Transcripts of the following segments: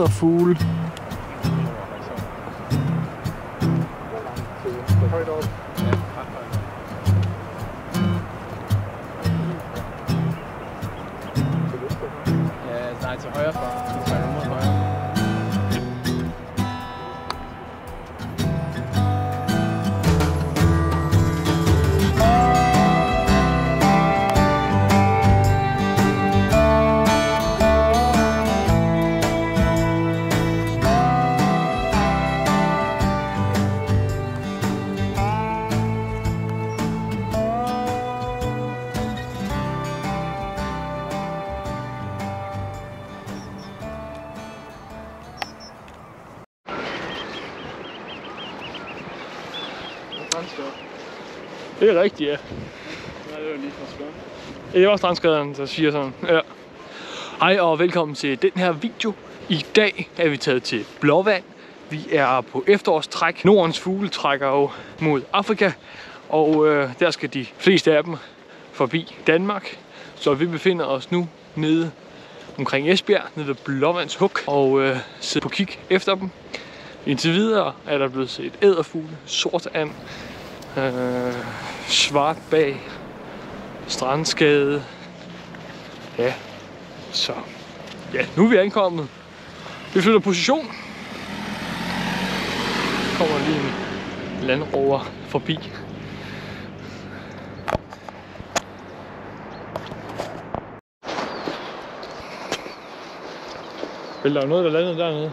edderfugle. Ja, nej, til højre for. Til højre. Det er rigtigt, ja. Nej, det var lige for skønt. Det var strandskaderen, der siger sådan. Ja. Hej og velkommen til den her video. I dag er vi taget til Blåvand. Vi er på efterårstræk. Nordens fugle trækker jo mod Afrika, og der skal de fleste af dem forbi Danmark. Så vi befinder os nu nede omkring Esbjerg, nede ved Blåvands Huk, og sidder på kig efter dem. Indtil videre er der blevet set edderfugle, sort and, svart bag, strandskade. Ja, så ja, nu er vi ankommet. Vi flytter position. Kommer lige en landrover forbi. Vel, der er noget, der landede dernede.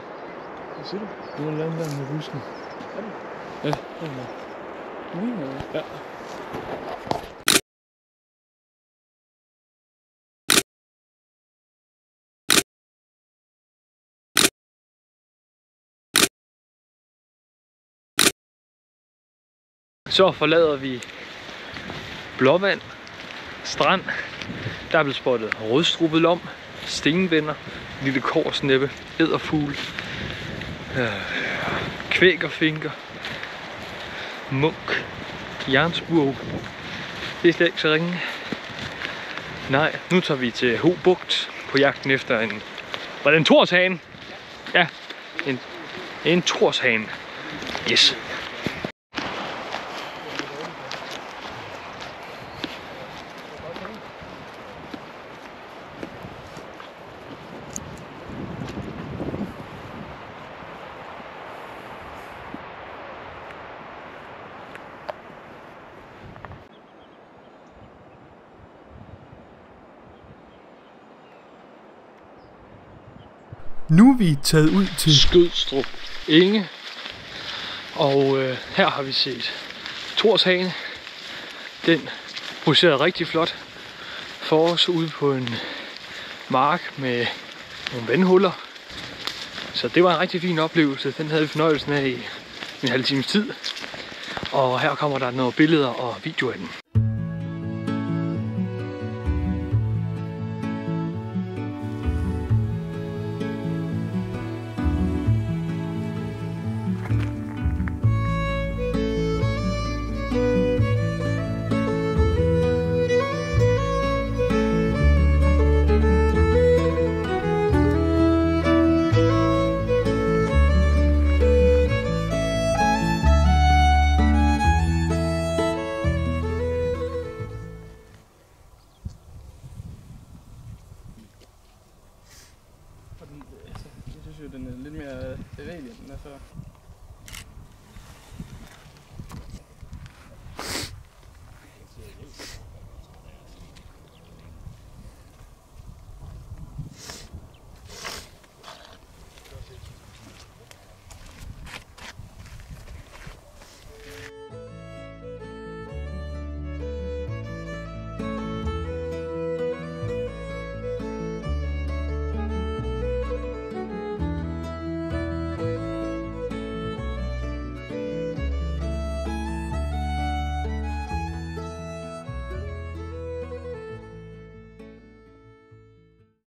Hvad siger du? Noget, der landede der med busken. Ja, det er der. Ja. Så forlader vi Blåvand strand. Der er blevet spottet rødstrubet lom, stenvender, lille korsnæppe, edderfugl, kvækerfinker, munk, jernspurv. Det er slet ikke så ringe. Nej, nu tager vi til Ho Bugt på jagten efter en... Var det en torshane? Ja, en torshane. Yes. Nu er vi taget ud til Skødstrup Enge, og her har vi set torshane. Den poserede rigtig flot for os ude på en mark med nogle vandhuller. Så det var en rigtig fin oplevelse. Den havde vi fornøjelsen af i en halv times tid. Og her kommer der nogle billeder og videoer af den. Jeg synes jo, den er lidt mere bevægelig, end den er før.